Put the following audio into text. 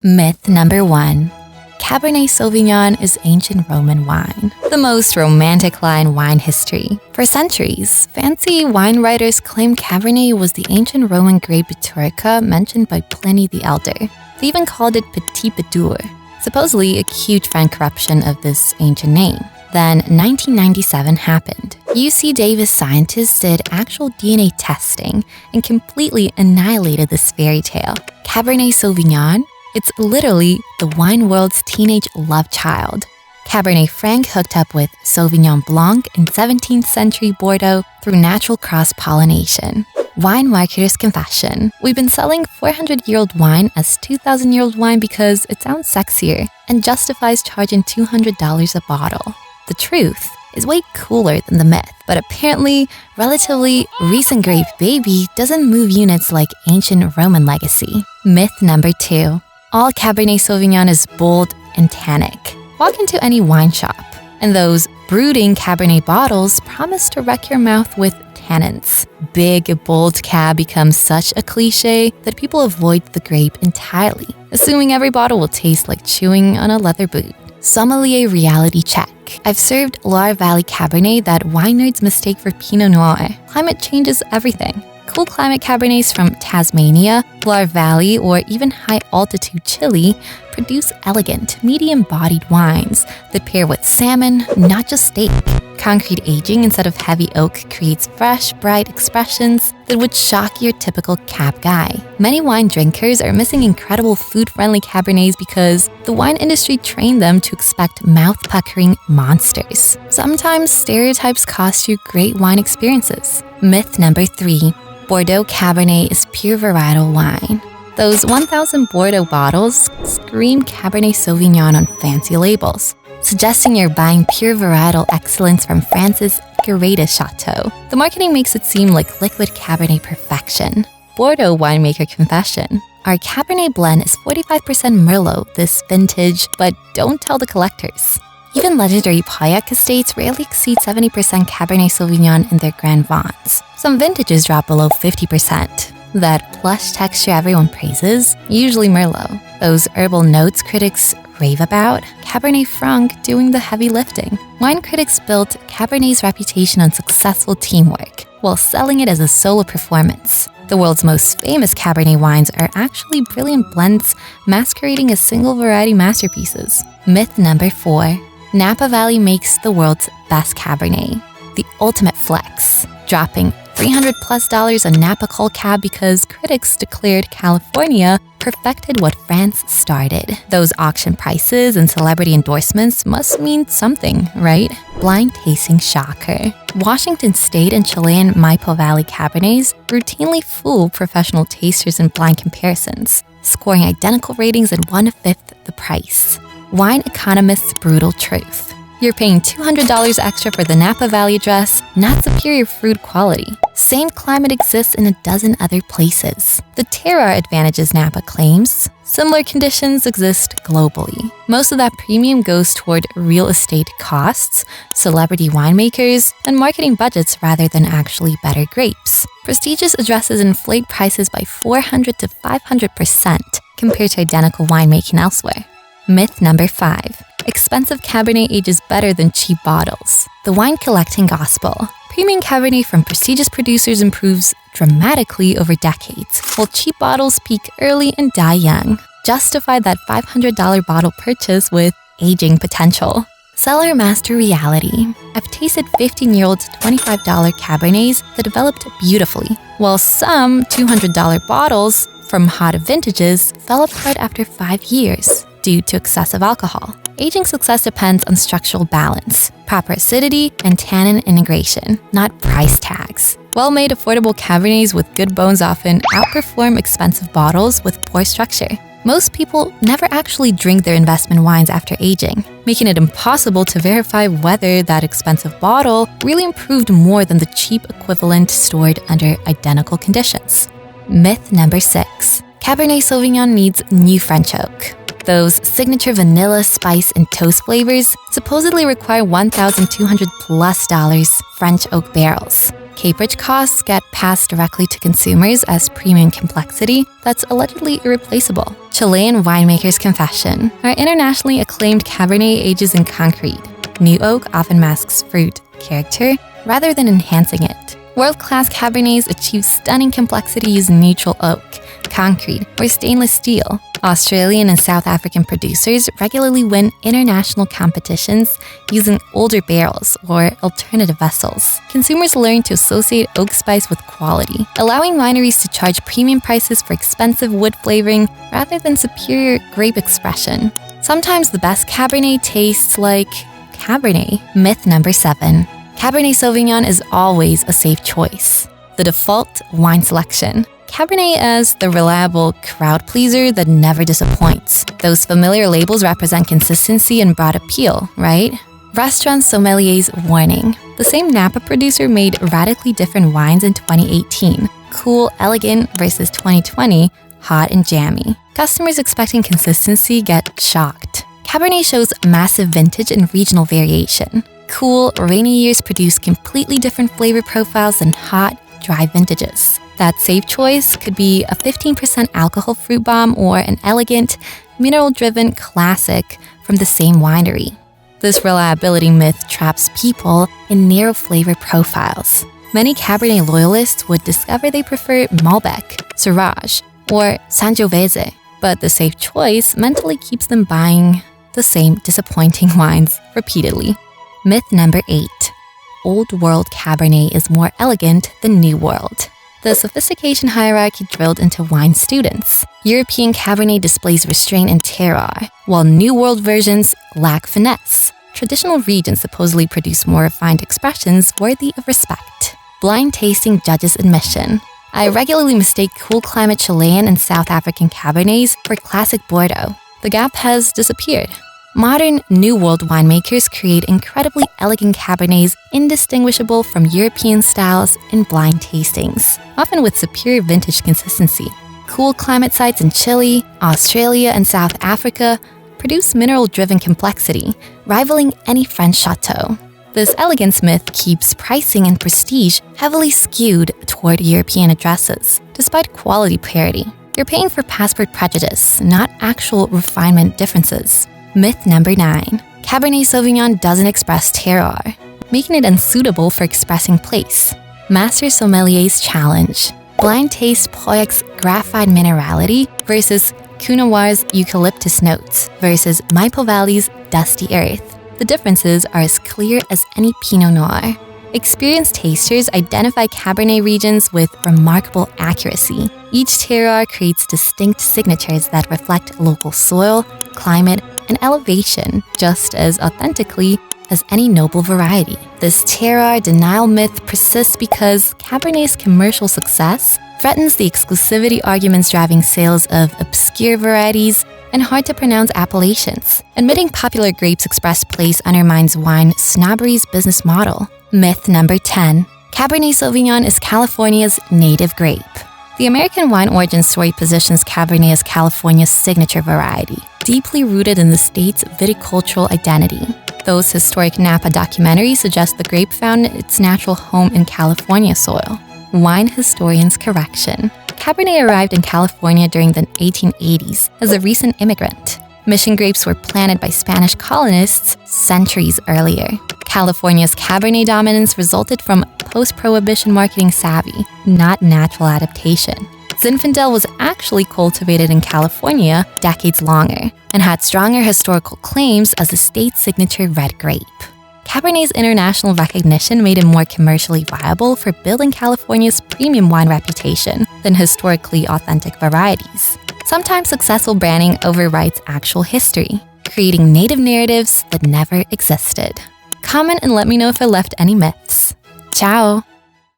Myth number 1. Cabernet Sauvignon is ancient Roman wine, the most romantic lie in wine history. For centuries, fancy wine writers claimed Cabernet was the ancient Roman grape Biturica mentioned by Pliny the Elder. They even called it Petit Bidur, supposedly a huge fan corruption of this ancient name. Then 1997 happened. UC Davis scientists did actual DNA testing and completely annihilated this fairy tale. Cabernet Sauvignon? It's literally the wine world's teenage love child. Cabernet Franc hooked up with Sauvignon Blanc in 17th century Bordeaux through natural cross-pollination. Wine marketer's confession. We've been selling 400-year-old wine as 2,000-year-old wine because it sounds sexier and justifies charging $200 a bottle. The truth is way cooler than the myth, but apparently, relatively recent grape baby doesn't move units like ancient Roman legacy. Myth number 2. All Cabernet Sauvignon is bold and tannic. Walk into any wine shop, and those brooding Cabernet bottles promise to wreck your mouth with tannins. Big, bold Cab becomes such a cliche that people avoid the grape entirely, assuming every bottle will taste like chewing on a leather boot. Sommelier reality check. I've served Loire Valley Cabernet that wine nerds mistake for Pinot Noir. Climate changes everything. Cool climate Cabernets from Tasmania, Loire Valley, or even high-altitude Chile produce elegant, medium-bodied wines that pair with salmon, not just steak. Concrete aging instead of heavy oak creates fresh, bright expressions that would shock your typical Cab guy. Many wine drinkers are missing incredible food-friendly Cabernets because the wine industry trained them to expect mouth-puckering monsters. Sometimes stereotypes cost you great wine experiences. Myth number 3. Bordeaux Cabernet is pure varietal wine. Those 1,000 Bordeaux bottles scream Cabernet Sauvignon on fancy labels, suggesting you're buying pure varietal excellence from France's greatest chateau. The marketing makes it seem like liquid Cabernet perfection. Bordeaux winemaker confession. Our Cabernet blend is 45% Merlot this vintage, but don't tell the collectors. Even legendary Pauillac estates rarely exceed 70% Cabernet Sauvignon in their Grand Vins. Some vintages drop below 50%. That plush texture everyone praises, usually Merlot. Those herbal notes critics rave about, Cabernet Franc doing the heavy lifting. Wine critics built Cabernet's reputation on successful teamwork, while selling it as a solo performance. The world's most famous Cabernet wines are actually brilliant blends masquerading as single variety masterpieces. Myth number 4. Napa Valley makes the world's best Cabernet. The ultimate flex, dropping $300+ on Napa Col Cab because critics declared California perfected what France started. Those auction prices and celebrity endorsements must mean something, right? Blind tasting shocker. Washington State and Chilean Maipo Valley Cabernets routinely fool professional tasters in blind comparisons, scoring identical ratings at 1/5 the price. Wine economists' brutal truth. You're paying $200 extra for the Napa Valley dress, not superior fruit quality. Same climate exists in a dozen other places. The terroir advantages Napa claims. Similar conditions exist globally. Most of that premium goes toward real estate costs, celebrity winemakers, and marketing budgets rather than actually better grapes. Prestigious addresses inflate prices by 400 to 500% compared to identical winemaking elsewhere. Myth number 5. Expensive Cabernet ages better than cheap bottles. The wine collecting gospel. Premium Cabernet from prestigious producers improves dramatically over decades, while cheap bottles peak early and die young. Justify that $500 bottle purchase with aging potential. Cellar master reality. I've tasted 15-year-old $25 Cabernets that developed beautifully, while some $200 bottles from hot vintages fell apart after 5 years due to excessive alcohol. Aging success depends on structural balance, proper acidity, and tannin integration, not price tags. Well-made, affordable Cabernets with good bones often outperform expensive bottles with poor structure. Most people never actually drink their investment wines after aging, making it impossible to verify whether that expensive bottle really improved more than the cheap equivalent stored under identical conditions. Myth number 6. Cabernet Sauvignon needs new French oak. Those signature vanilla, spice, and toast flavors supposedly require $1,200+ French oak barrels. Caperage costs get passed directly to consumers as premium complexity that's allegedly irreplaceable. Chilean winemaker's confession. Our internationally acclaimed Cabernet ages in concrete. New oak often masks fruit character rather than enhancing it. World-class Cabernets achieve stunning complexity using neutral oak, concrete, or stainless steel. Australian and South African producers regularly win international competitions using older barrels or alternative vessels. Consumers learn to associate oak spice with quality, allowing wineries to charge premium prices for expensive wood flavoring rather than superior grape expression. Sometimes the best Cabernet tastes like Cabernet. Myth number 7. Cabernet Sauvignon is always a safe choice. The default wine selection. Cabernet as the reliable crowd pleaser that never disappoints. Those familiar labels represent consistency and broad appeal, right? Restaurant Sommelier's warning. The same Napa producer made radically different wines in 2018. Cool, elegant versus 2020, hot and jammy. Customers expecting consistency get shocked. Cabernet shows massive vintage and regional variation. Cool, rainy years produce completely different flavor profiles than hot, dry vintages. That safe choice could be a 15% alcohol fruit bomb or an elegant, mineral-driven classic from the same winery. This reliability myth traps people in narrow flavor profiles. Many Cabernet loyalists would discover they prefer Malbec, Syrah, or Sangiovese, but the safe choice mentally keeps them buying the same disappointing wines repeatedly. Myth number 8. Old World Cabernet is more elegant than New World. The sophistication hierarchy drilled into wine students. European Cabernet displays restraint and terroir, while New World versions lack finesse. Traditional regions supposedly produce more refined expressions worthy of respect. Blind tasting judges' admission. I regularly mistake cool climate Chilean and South African Cabernets for classic Bordeaux. The gap has disappeared. Modern New World winemakers create incredibly elegant Cabernets indistinguishable from European styles in blind tastings, often with superior vintage consistency. Cool climate sites in Chile, Australia, and South Africa produce mineral-driven complexity, rivaling any French chateau. This elegance myth keeps pricing and prestige heavily skewed toward European addresses, despite quality parity. You're paying for passport prejudice, not actual refinement differences. Myth number 9. Cabernet Sauvignon doesn't express terroir, making it unsuitable for expressing place. Master Sommelier's challenge. Blind taste Pauillac graphite minerality versus Coonawar's eucalyptus notes versus Maipo Valley's dusty earth. The differences are as clear as any Pinot Noir. Experienced tasters identify Cabernet regions with remarkable accuracy. Each terroir creates distinct signatures that reflect local soil, climate, and elevation just as authentically as any noble variety. This terroir denial myth persists because Cabernet's commercial success threatens the exclusivity arguments driving sales of obscure varieties and hard-to-pronounce appellations. Admitting popular grapes express place undermines wine snobbery's business model. Myth number 10. Cabernet Sauvignon is California's native grape. The American wine origin story positions Cabernet as California's signature variety, deeply rooted in the state's viticultural identity. Those historic Napa documentaries suggest the grape found its natural home in California soil. Wine historians' correction. Cabernet arrived in California during the 1880s as a recent immigrant. Mission grapes were planted by Spanish colonists centuries earlier. California's Cabernet dominance resulted from post-prohibition marketing savvy, not natural adaptation. Zinfandel was actually cultivated in California decades longer and had stronger historical claims as the state's signature red grape. Cabernet's international recognition made it more commercially viable for building California's premium wine reputation than historically authentic varieties. Sometimes successful branding overwrites actual history, creating native narratives that never existed. Comment and let me know if I left any myths. Ciao!